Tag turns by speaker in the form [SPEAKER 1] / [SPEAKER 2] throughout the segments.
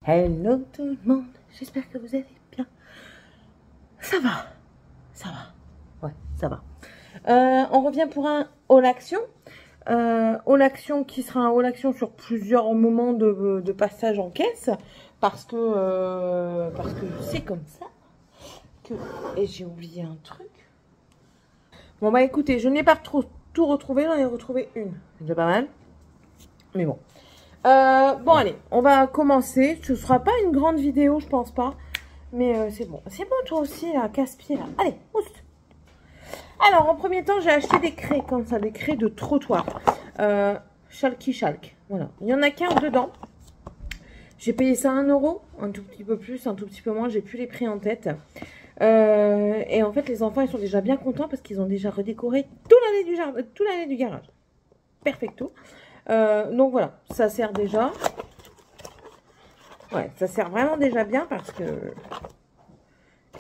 [SPEAKER 1] Hello tout le monde, j'espère que vous allez bien. Ça va, ouais, ça va. On revient pour un haul action. Haul action qui sera un haul action sur plusieurs moments de passage en caisse. Parce que c'est comme ça. Et j'ai oublié un truc. Bon bah écoutez, je n'ai pas trop tout retrouvé, j'en ai retrouvé une. C'est déjà pas mal. Mais bon. Bon allez, on va commencer. Ce sera pas une grande vidéo, je pense pas. Mais c'est bon. C'est bon toi aussi là, casse-pied là. Allez, oust. Alors en premier temps, j'ai acheté des craies comme ça, des craies de trottoir. Chalky Chalk. Voilà. Il y en a 15 dedans. J'ai payé ça 1 €, un tout petit peu plus, un tout petit peu moins. J'ai plus les prix en tête. Et en fait, les enfants, ils sont déjà bien contents parce qu'ils ont déjà redécoré toute l'année du garage. Perfecto. Donc voilà, ça sert déjà. Ouais, ça sert vraiment déjà bien parce que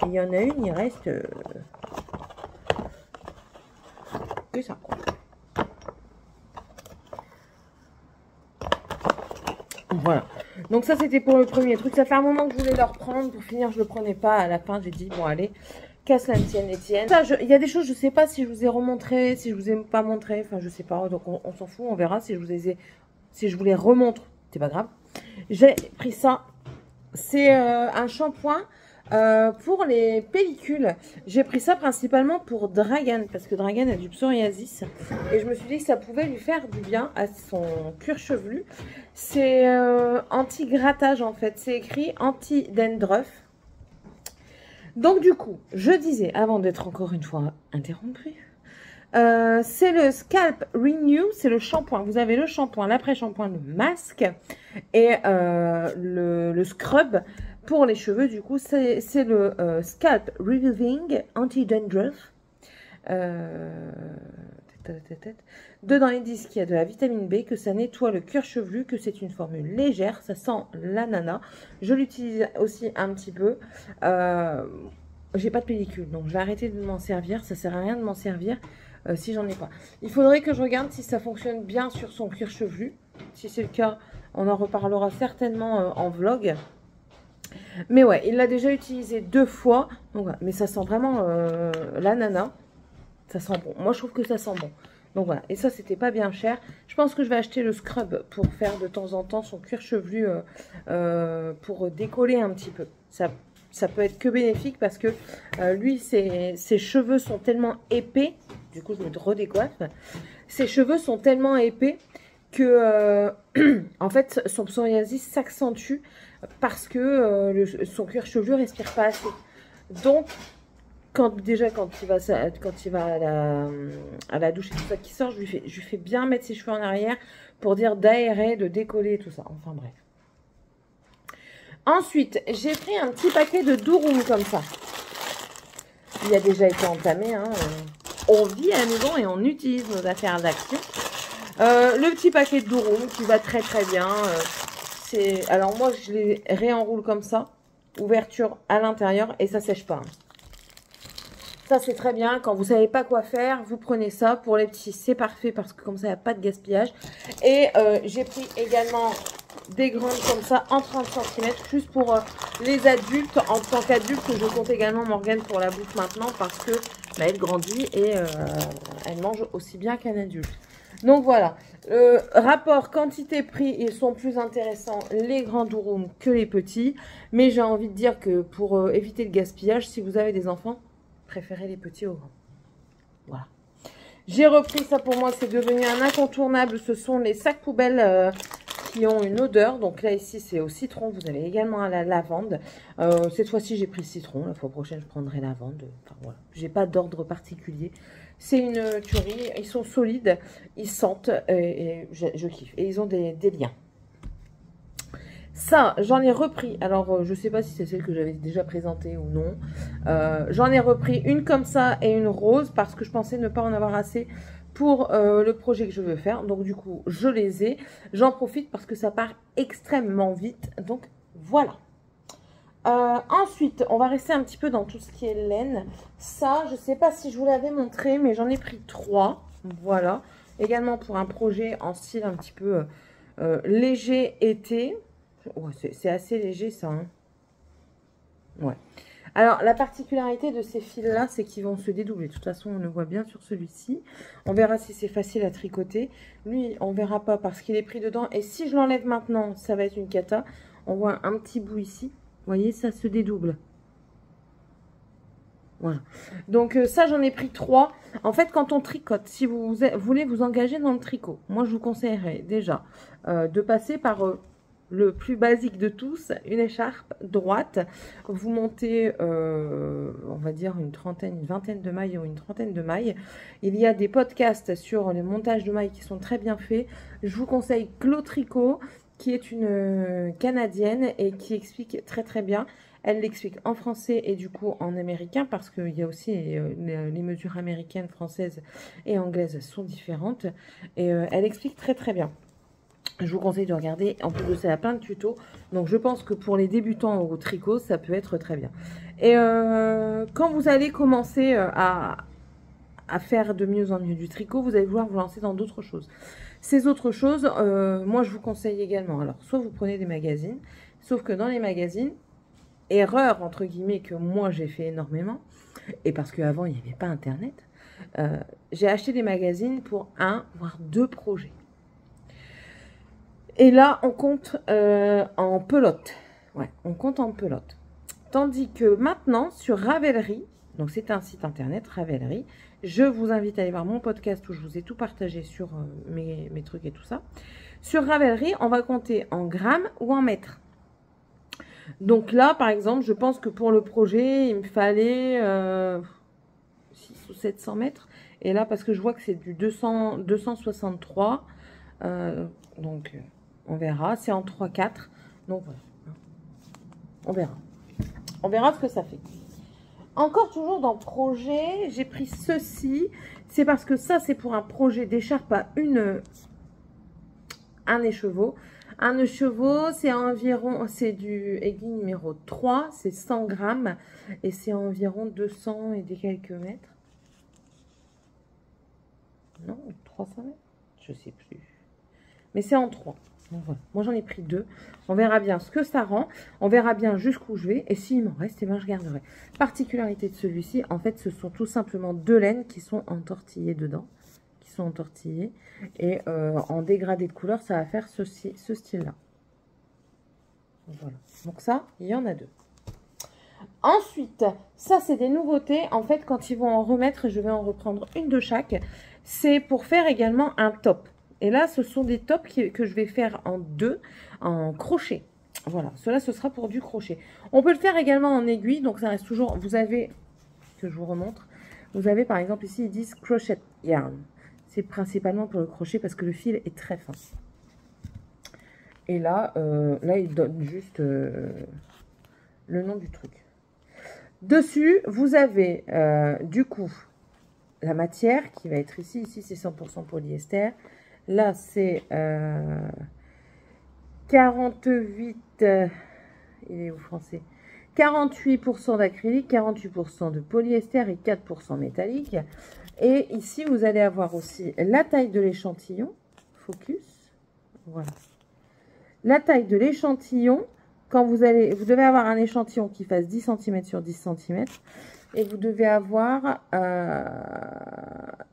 [SPEAKER 1] il y en a une, il reste que ça. Voilà. Donc ça c'était pour le premier truc. Ça fait un moment que je voulais le reprendre. Pour finir, je le prenais pas. À la fin, j'ai dit bon allez, casse la tienne Étienne. Il y a des choses, je sais pas si je vous ai remontré, si je vous ai pas montré. Enfin, je sais pas. Donc on s'en fout, on verra si je vous les remontre. C'est pas grave. J'ai pris ça. C'est un shampoing pour les pellicules. J'ai pris ça principalement pour Dragan, parce que Dragan a du psoriasis. Et je me suis dit que ça pouvait lui faire du bien à son cuir chevelu. C'est anti-grattage en fait. C'est écrit anti-dandruff. Donc du coup, je disais, avant d'être encore une fois interrompue, c'est le Scalp Renew, c'est le shampoing. Vous avez le shampoing, l'après-shampoing, le masque et le scrub pour les cheveux. Du coup, c'est le Scalp Reviving Anti-Dandruff. Dedans, ils disent qu'il y a de la vitamine B, que ça nettoie le cuir chevelu, que c'est une formule légère, ça sent l'ananas. Je l'utilise aussi un petit peu. J'ai pas de pellicule, donc je vais arrêter de m'en servir. Ça sert à rien de m'en servir. Si j'en ai pas. Il faudrait que je regarde si ça fonctionne bien sur son cuir chevelu. Si c'est le cas, on en reparlera certainement en vlog. Mais ouais, il l'a déjà utilisé 2 fois. Donc, voilà. Mais ça sent vraiment l'ananas. Ça sent bon. Moi, je trouve que ça sent bon. Donc voilà. Et ça, c'était pas bien cher. Je pense que je vais acheter le scrub pour faire de temps en temps son cuir chevelu pour décoller un petit peu. Ça peut être que bénéfique parce que lui, ses cheveux sont tellement épais. Du coup, je me redécoiffe. Ses cheveux sont tellement épais que, en fait, son psoriasis s'accentue parce que son cuir chevelu ne respire pas assez. Donc, quand il va à la douche et tout ça qui sort, je lui fais bien mettre ses cheveux en arrière pour dire d'aérer, de décoller et tout ça. Enfin, bref. Ensuite, j'ai pris un petit paquet de Durum comme ça. Il a déjà été entamé, hein. On vit à la maison et on utilise nos affaires d'action. Le petit paquet de Durum qui va très très bien. Alors moi, je les réenroule comme ça. Ouverture à l'intérieur et ça sèche pas. Ça, c'est très bien. Quand vous savez pas quoi faire, vous prenez ça. Pour les petits, c'est parfait parce que comme ça, il n'y a pas de gaspillage. Et j'ai pris également des grandes comme ça en 30 cm juste pour les adultes. En tant qu'adulte, je compte également Morgane pour la bouffe maintenant parce que bah, elle grandit et elle mange aussi bien qu'un adulte. Donc voilà, rapport quantité-prix, ils sont plus intéressants les grands Durum que les petits. Mais j'ai envie de dire que pour éviter le gaspillage, si vous avez des enfants, préférez les petits aux grands. Voilà. J'ai repris ça pour moi, c'est devenu un incontournable. Ce sont les sacs poubelles qui ont une odeur. Donc là, ici, c'est au citron. Vous avez également à la lavande. Cette fois-ci, j'ai pris citron. La fois prochaine, je prendrai lavande. Enfin, voilà. J'ai pas d'ordre particulier. C'est une tuerie. Ils sont solides. Ils sentent. Et je kiffe. Et ils ont des liens. Ça, j'en ai repris. Alors, je sais pas si c'est celle que j'avais déjà présentée ou non. J'en ai repris une comme ça et une rose parce que je pensais ne pas en avoir assez pour le projet que je veux faire. Donc, du coup, je les ai. J'en profite parce que ça part extrêmement vite. Donc, voilà. Ensuite, on va rester un petit peu dans tout ce qui est laine. Ça, je sais pas si je vous l'avais montré, mais j'en ai pris 3. Voilà. Également pour un projet en style un petit peu léger été. Ouais, c'est assez léger ça. Hein. Ouais. Alors, la particularité de ces fils-là, c'est qu'ils vont se dédoubler. De toute façon, on le voit bien sur celui-ci. On verra si c'est facile à tricoter. Lui, on verra pas parce qu'il est pris dedans. Et si je l'enlève maintenant, ça va être une cata. On voit un petit bout ici. Vous voyez, ça se dédouble. Voilà. Donc, ça, j'en ai pris 3. En fait, quand on tricote, si vous voulez vous engager dans le tricot, moi, je vous conseillerais déjà de passer par... le plus basique de tous, une écharpe droite. Vous montez, on va dire, une vingtaine de mailles ou une trentaine de mailles. Il y a des podcasts sur les montages de mailles qui sont très bien faits. Je vous conseille Clo Tricot, qui est une Canadienne et qui explique très très bien. Elle l'explique en français et du coup en américain, parce qu'il y a aussi les mesures américaines, françaises et anglaises sont différentes. Et elle explique très très bien. Je vous conseille de regarder. En plus de ça, il y a plein de tutos. Donc, je pense que pour les débutants au tricot, ça peut être très bien. Et quand vous allez commencer à faire de mieux en mieux du tricot, vous allez vouloir vous lancer dans d'autres choses. Ces autres choses, moi, je vous conseille également. Alors, soit vous prenez des magazines, sauf que dans les magazines, erreur, entre guillemets, que moi, j'ai fait énormément, et parce qu'avant, il n'y avait pas Internet, j'ai acheté des magazines pour 1 voire 2 projets. Et là, on compte en pelote. Ouais, on compte en pelote. Tandis que maintenant, sur Ravelry, donc c'est un site internet, Ravelry, je vous invite à aller voir mon podcast où je vous ai tout partagé sur mes trucs et tout ça. Sur Ravelry, on va compter en grammes ou en mètres. Donc là, par exemple, je pense que pour le projet, il me fallait 600 ou 700 mètres. Et là, parce que je vois que c'est du 263, donc... on verra, c'est en 3-4. Donc voilà. On verra. On verra ce que ça fait. Encore toujours dans projet, j'ai pris ceci. C'est parce que ça, c'est pour un projet d'écharpe à un écheveau. Un écheveau, c'est environ, c'est du aiguille numéro 3, c'est 100 grammes. Et c'est environ 200 et des quelques mètres. Non, 300 mètres, je sais plus. Mais c'est en 3. Donc voilà. Moi, j'en ai pris 2. On verra bien ce que ça rend. On verra bien jusqu'où je vais. Et s'il m'en reste, eh ben, je garderai. Particularité de celui-ci, en fait, ce sont tout simplement 2 laines qui sont entortillées dedans. Qui sont entortillées. Et en dégradé de couleur, ça va faire ce style-là. Voilà. Donc ça, il y en a 2. Ensuite, ça, c'est des nouveautés. En fait, quand ils vont en remettre, je vais en reprendre une de chaque. C'est pour faire également un top. Et là, ce sont des tops que je vais faire en 2, en crochet. Voilà, cela, ce sera pour du crochet. On peut le faire également en aiguille, donc ça reste toujours... Vous avez, que je vous remontre, vous avez par exemple ici, ils disent crochet yarn. C'est principalement pour le crochet parce que le fil est très fin. Et là, ils donnent juste le nom du truc. Dessus, vous avez du coup la matière qui va être ici. Ici, c'est 100% polyester. Là, c'est 48, il est où français? 48% d'acrylique, 48% de polyester et 4% métallique. Et ici, vous allez avoir aussi la taille de l'échantillon. Focus. Voilà. La taille de l'échantillon. Quand vous devez avoir un échantillon qui fasse 10 cm sur 10 cm. Et vous devez avoir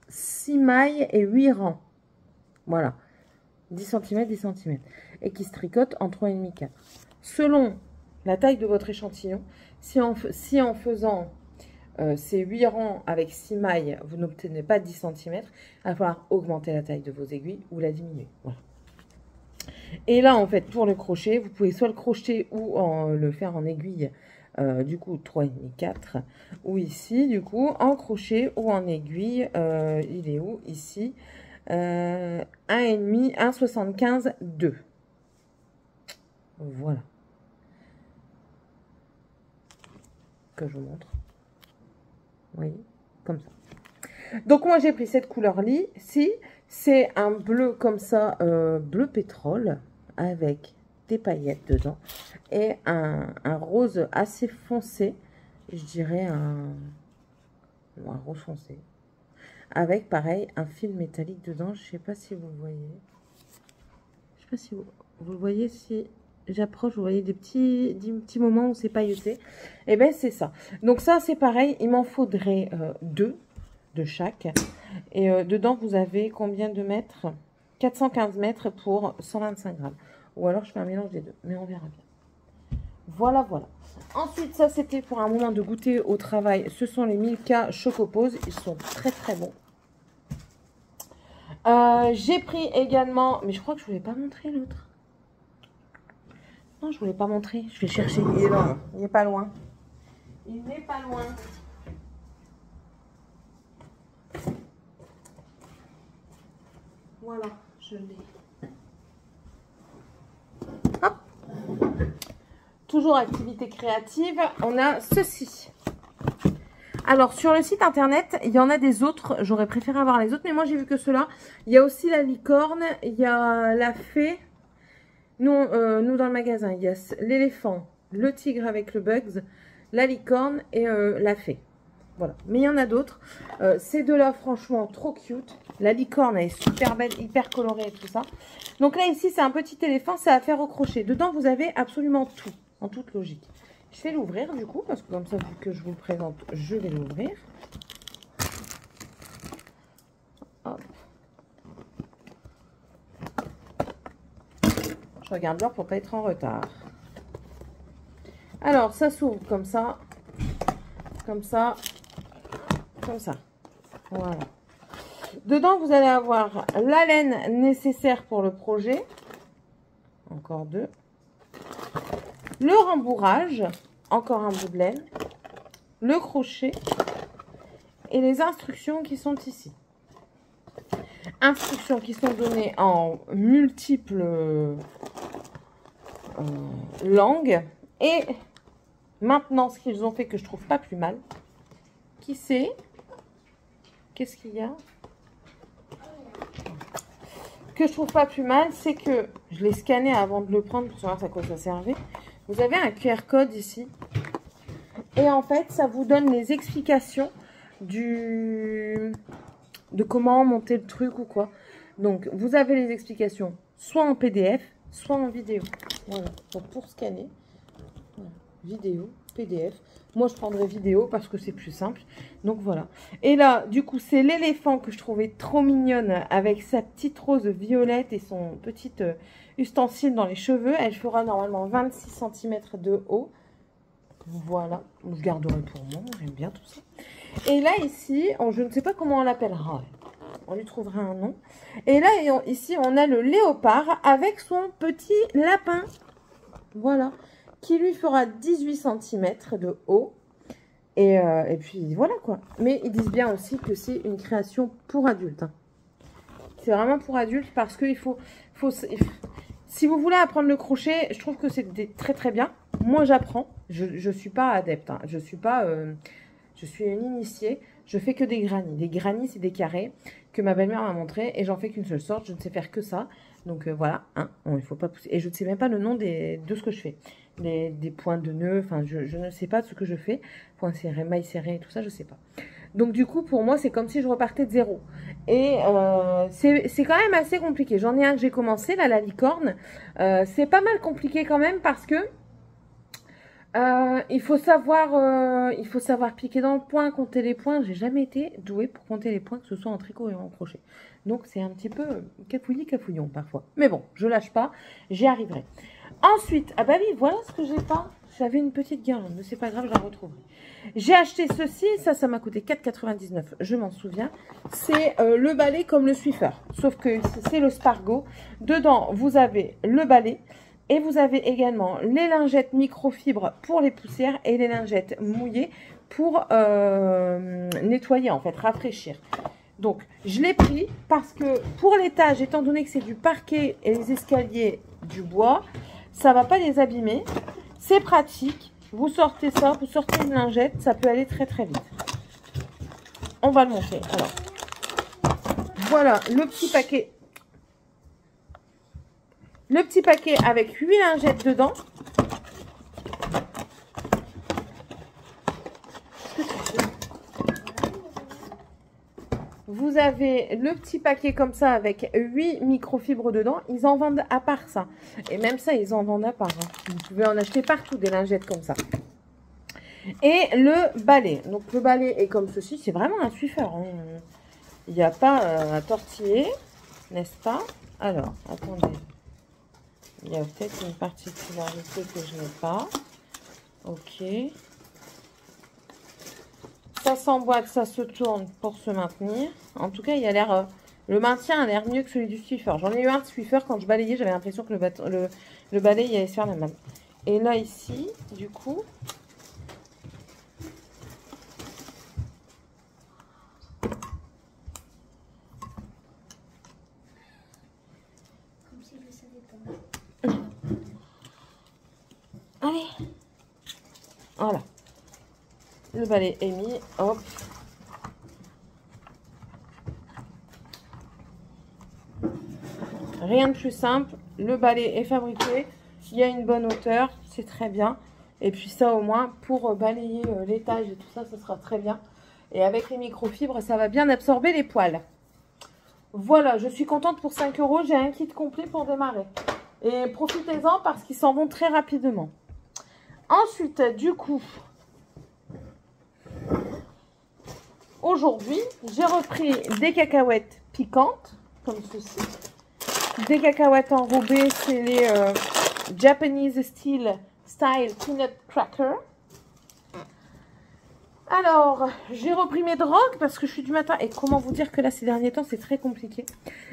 [SPEAKER 1] 6 mailles et 8 rangs. Voilà. 10 cm, 10 cm. Et qui se tricote en 3,5-4. Selon la taille de votre échantillon, si en faisant ces 8 rangs avec 6 mailles, vous n'obtenez pas 10 cm, il va falloir augmenter la taille de vos aiguilles ou la diminuer. Voilà. Et là, en fait, pour le crochet, vous pouvez soit le crocheter ou le faire en aiguille, du coup, 3,5-4. Ou ici, du coup, en crochet ou en aiguille, il est où? Ici, 1,5, 1,75, 2. Voilà. Que je vous montre. Vous voyez, comme ça. Donc, moi, j'ai pris cette couleur-ci. C'est un bleu comme ça, bleu pétrole, avec des paillettes dedans. Et un rose assez foncé. Je dirais un rose foncé. Avec, pareil, un fil métallique dedans. Je ne sais pas si vous voyez. Je ne sais pas si vous le voyez, si j'approche, vous voyez des petits moments où c'est pailleté. Et ben c'est ça. Donc ça c'est pareil, il m'en faudrait 2 de chaque. Et dedans vous avez combien de mètres? 415 mètres pour 125 grammes. Ou alors je fais un mélange des deux, mais on verra bien. Voilà, voilà. Ensuite, ça c'était pour un moment de goûter au travail. Ce sont les Milka Chocopose. Ils sont très très bons. J'ai pris également, mais je crois que je ne voulais pas montrer l'autre. Non, je ne voulais pas montrer. Je vais chercher. Il est là. Il n'est pas loin. Il n'est pas loin. Voilà, je l'ai. Hop. Toujours activité créative. On a ceci. Alors, sur le site internet, il y en a des autres. J'aurais préféré avoir les autres, mais moi, j'ai vu que ceux-là. Il y a aussi la licorne, il y a la fée. Nous, dans le magasin, il y a l'éléphant, le tigre avec le Bugs, la licorne et la fée. Voilà. Mais il y en a d'autres. Ces deux-là, franchement, trop cute. La licorne, elle est super belle, hyper colorée et tout ça. Donc là, ici, c'est un petit éléphant, c'est à faire au crochet. Dedans, vous avez absolument tout, en toute logique. Je vais l'ouvrir du coup, parce que comme ça, vu que je vous le présente, je vais l'ouvrir. Hop. Je regarde l'heure pour ne pas être en retard. Alors, ça s'ouvre comme ça, comme ça, comme ça. Voilà. Dedans, vous allez avoir la laine nécessaire pour le projet. Encore 2. Le rembourrage, encore un bout de laine, le crochet et les instructions qui sont ici. Instructions qui sont données en multiples langues. Et maintenant, ce qu'ils ont fait que je trouve pas plus mal, qui c'est? Qu'est-ce qu'il y a? Que je trouve pas plus mal, c'est que je l'ai scanné avant de le prendre pour savoir à quoi ça servait. Vous avez un QR code ici. Et en fait, ça vous donne les explications de comment monter le truc ou quoi. Donc, vous avez les explications soit en PDF, soit en vidéo. Voilà. Donc, pour scanner, voilà. Vidéo, PDF. Moi, je prendrais vidéo parce que c'est plus simple. Donc, voilà. Et là, du coup, c'est l'éléphant que je trouvais trop mignonne avec sa petite rose violette et son petit ustensile dans les cheveux. Elle fera normalement 26 cm de haut. Voilà. Je garderai pour moi. J'aime bien tout ça. Et là, ici, je ne sais pas comment on l'appellera. On lui trouvera un nom. Et là, ici, on a le léopard avec son petit lapin. Voilà. Qui lui fera 18 cm de haut. Et puis, voilà quoi. Mais ils disent bien aussi que c'est une création pour adultes. Hein. C'est vraiment pour adultes parce qu'il faut... Si vous voulez apprendre le crochet, je trouve que c'est très très bien. Moi, j'apprends. Je ne suis pas adepte. Hein. Je suis une initiée. Je fais que des grannies. Des grannies, c'est des carrés que ma belle-mère m'a montré. Et j'en fais qu'une seule sorte. Je ne sais faire que ça. Donc voilà. Hein. Bon, il ne faut pas pousser. Et je ne sais même pas le nom de ce que je fais. Des points de nœud. Enfin, je ne sais pas de ce que je fais. Points serrés, mailles serrées, tout ça, je ne sais pas. Donc du coup, pour moi, c'est comme si je repartais de zéro. Et c'est quand même assez compliqué. J'en ai un que j'ai commencé, là, la licorne. C'est pas mal compliqué quand même parce que il faut savoir piquer dans le point, compter les points. J'ai jamais été douée pour compter les points, que ce soit en tricot et en crochet. Donc c'est un petit peu cafouillis-cafouillon parfois. Mais bon, je lâche pas, j'y arriverai. Ensuite, ah bah oui, voilà ce que j'ai pas. J'avais une petite guirlande, mais c'est pas grave, je la retrouverai. J'ai acheté ceci, ça m'a coûté 4,99, je m'en souviens. C'est le balai comme le Swiffer, sauf que c'est le Spargo. Dedans, vous avez le balai et vous avez également les lingettes microfibres pour les poussières et les lingettes mouillées pour nettoyer, en fait, rafraîchir. Donc, je l'ai pris parce que pour l'étage, étant donné que c'est du parquet et les escaliers du bois, ça ne va pas les abîmer. C'est pratique. Vous sortez ça, vous sortez une lingette, ça peut aller très très vite. On va le monter. Alors, voilà le petit paquet. Le petit paquet avec 8 lingettes dedans. Vous avez le petit paquet comme ça avec 8 microfibres dedans. Ils en vendent à part ça. Et même ça, ils en vendent à part. Hein. Vous pouvez en acheter partout des lingettes comme ça. Et le balai. Donc le balai est comme ceci. C'est vraiment un Swiffer. Hein. Il n'y a pas à tortiller, n'est-ce pas? Alors, attendez. Il y a peut-être une particularité que je n'ai pas. Ok. Ça s'emboîte, ça se tourne pour se maintenir. En tout cas, il a l'air... le maintien a l'air mieux que celui du Swiffer. J'en ai eu un de Swiffer, quand je balayais, j'avais l'impression que le balai, il allait se faire la même. Et là, ici, du coup... Comme si je savais pas. Allez. Voilà. Le balai est mis, hop. Rien de plus simple. Le balai est fabriqué. Il y a une bonne hauteur, c'est très bien. Et puis ça au moins, pour balayer l'étage et tout ça, ça sera très bien. Et avec les microfibres, ça va bien absorber les poils. Voilà, je suis contente pour 5 €. J'ai un kit complet pour démarrer. Et profitez-en parce qu'ils s'en vont très rapidement. Ensuite, du coup... Aujourd'hui, j'ai repris des cacahuètes piquantes, comme ceci. Des cacahuètes enrobées, c'est les Japanese Style Peanut Cracker. Alors, j'ai repris mes drogues parce que je suis du matin. Et comment vous dire que là, ces derniers temps, c'est très compliqué.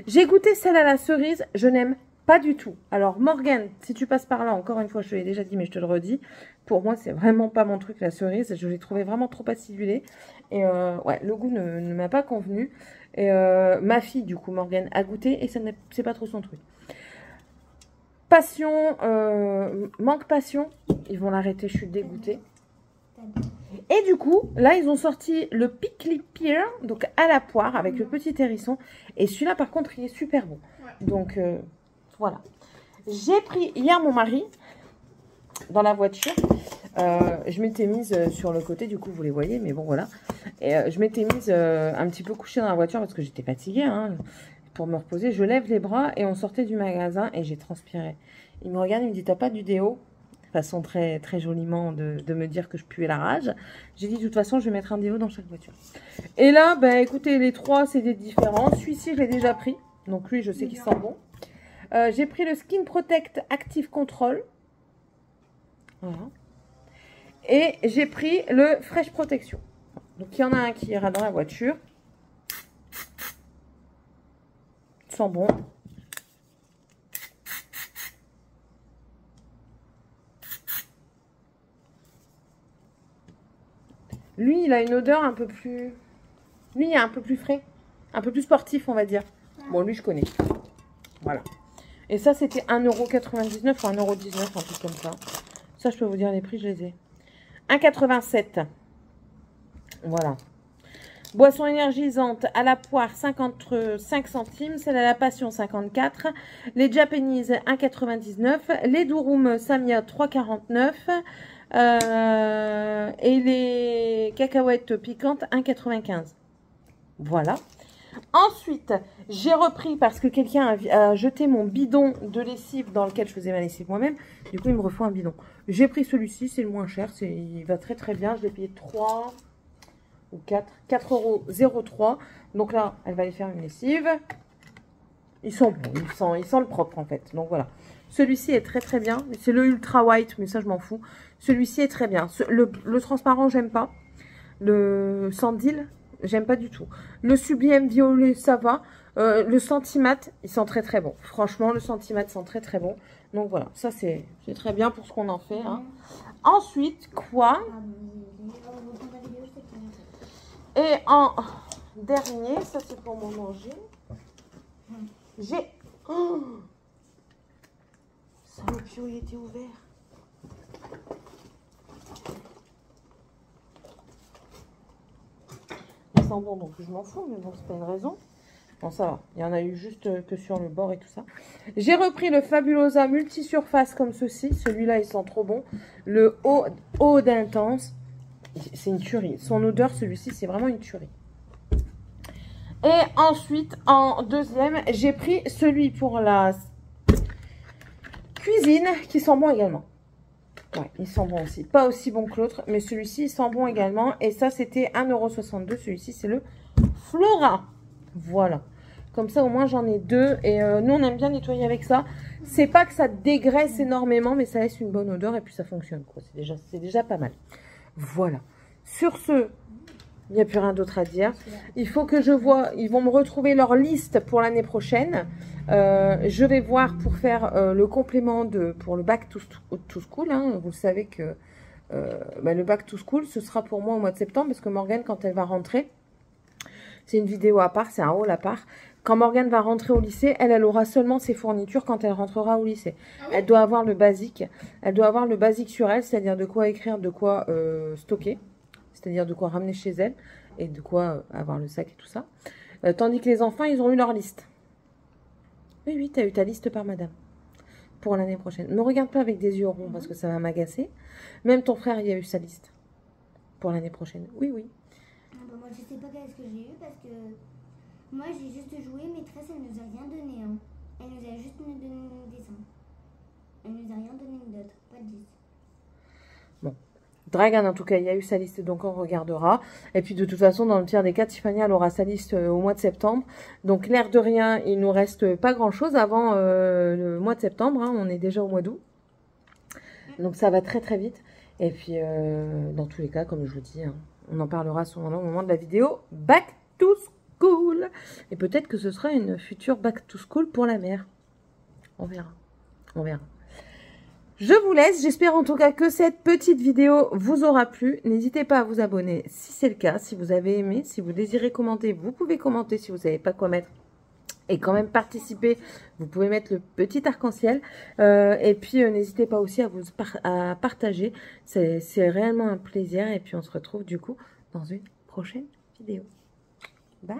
[SPEAKER 1] J'ai goûté celle à la cerise, je n'aime pas du tout. Alors, Morgane, si tu passes par là, encore une fois, je te l'ai déjà dit, mais je te le redis. Pour moi, c'est vraiment pas mon truc, la cerise. Je l'ai trouvé vraiment trop acidulée. Et ouais, le goût ne m'a pas convenu. Et ma fille, du coup, Morgane, a goûté et c'est pas trop son truc. Passion, manque passion. Ils vont l'arrêter, je suis dégoûtée. Et du coup, là, ils ont sorti le Pickly Pear, donc à la poire, avec le petit hérisson. Et celui-là, par contre, il est super bon. Donc, voilà. J'ai pris hier mon mari dans la voiture. Je m'étais mise sur le côté, du coup, vous les voyez, mais bon, voilà. Et je m'étais mise un petit peu couchée dans la voiture parce que j'étais fatiguée, hein, pour me reposer. Je lève les bras et on sortait du magasin et j'ai transpiré. Il me regarde, il me dit, t'as pas du déo? Façon très, très joliment de me dire que je puais la rage. J'ai dit, de toute façon, je vais mettre un déo dans chaque voiture. Et là, bah, écoutez, les trois, c'est des différents. Celui-ci, je l'ai déjà pris. Donc, lui, je sais qu'il sent bon. J'ai pris le Skin Protect Active Control. Voilà. Et j'ai pris le Fresh Protection. Donc, il y en a un qui ira dans la voiture. Il sent bon. Lui, il a une odeur un peu plus... Lui, il est un peu plus frais. Un peu plus sportif, on va dire. Bon, lui, je connais. Voilà. Et ça, c'était 1,99 € ou 1,19 €, un truc comme ça. Ça, je peux vous dire les prix, je les ai. 1,87 €. Voilà. Boisson énergisante à la poire, 55 centimes. Celle à la passion, 54. Les Japanese, 1,99 €. Les Durum Samia, 3,49 €. Et les cacahuètes piquantes, 1,95 €. Voilà. Ensuite, j'ai repris parce que quelqu'un a jeté mon bidon de lessive dans lequel je faisais ma lessive moi-même. Du coup, il me refaut un bidon. J'ai pris celui-ci, c'est le moins cher. Il va très très bien. Je l'ai payé 3 ou 4,03 €. Donc là, elle va aller faire une lessive. Ils sont bons, ils sentent le propre en fait. Donc voilà. Celui-ci est très très bien. C'est le Ultra White, mais ça je m'en fous. Celui-ci est très bien. Le transparent, j'aime pas. Le Sandil, j'aime pas du tout. Le Sublime Violet, ça va. Le Sentimat, il sent très très bon. Franchement, le Sentimat sent très très bon. Donc voilà, ça c'est très bien pour ce qu'on en fait. Hein. Ensuite, quoi? Et en dernier, ça c'est pour mon manger. J'ai... Oh, Salopio, il était ouvert. Il sent bon, donc je m'en fous, mais bon, c'est pas une raison. Bon, ça va. Il y en a eu juste que sur le bord et tout ça. J'ai repris le Fabulosa multisurface comme ceci. Celui-là, il sent trop bon. Le haut d'intense. C'est une tuerie. Son odeur, celui-ci, c'est vraiment une tuerie. Et ensuite, en deuxième, j'ai pris celui pour la cuisine qui sent bon également. Ouais, il sent bon aussi. Pas aussi bon que l'autre, mais celui-ci, il sent bon également. Et ça, c'était 1,62 €. Celui-ci, c'est le Flora. Voilà. Comme ça, au moins, j'en ai deux. Et nous, on aime bien nettoyer avec ça. C'est pas que ça dégraisse énormément, mais ça laisse une bonne odeur et puis ça fonctionne, quoi. C'est déjà pas mal. Voilà. Sur ce, il n'y a plus rien d'autre à dire. Il faut que je vois, ils vont me retrouver leur liste pour l'année prochaine. Je vais voir pour faire le complément pour le back to school. Hein. Vous savez que le back to school, ce sera pour moi au mois de septembre parce que Morgane, quand elle va rentrer, c'est une vidéo à part, c'est un haul à part. Quand Morgane va rentrer au lycée, elle aura seulement ses fournitures quand elle rentrera au lycée. Ah oui, elle doit avoir le basique. Elle doit avoir le basique sur elle, c'est-à-dire de quoi écrire, de quoi stocker, c'est-à-dire de quoi ramener chez elle et de quoi avoir le sac et tout ça. Tandis que les enfants, ils ont eu leur liste. Oui, tu as eu ta liste par madame pour l'année prochaine. Ne me regarde pas avec des yeux ronds parce que ça va m'agacer. Même ton frère, il a eu sa liste pour l'année prochaine. Oui.
[SPEAKER 2] Moi, je sais pas qu'est-ce que j'ai eu parce que moi, j'ai juste joué. Maîtresse, elle nous a rien donné. Hein. Elle nous a juste donné une dessin. Elle nous a rien donné une note, pas de 10.
[SPEAKER 1] Bon. Dragan, en tout cas, il y a eu sa liste, donc on regardera. Et puis, de toute façon, dans le pire des cas, Tiffany, elle aura sa liste au mois de septembre. Donc, l'air de rien, il nous reste pas grand-chose avant le mois de septembre. Hein. On est déjà au mois d'août. Donc, ça va très, très vite. Et puis, dans tous les cas, comme je vous dis, hein, on en parlera à ce moment-là, au moment de la vidéo Back to School. Et peut-être que ce sera une future Back to School pour la mère. On verra. On verra. Je vous laisse. J'espère en tout cas que cette petite vidéo vous aura plu. N'hésitez pas à vous abonner si c'est le cas. Si vous avez aimé, si vous désirez commenter, vous pouvez commenter si vous ne savez pas quoi mettre. Et quand même participer, vous pouvez mettre le petit arc-en-ciel. Et puis, n'hésitez pas aussi à partager. C'est réellement un plaisir. Et puis, on se retrouve du coup dans une prochaine vidéo. Bye!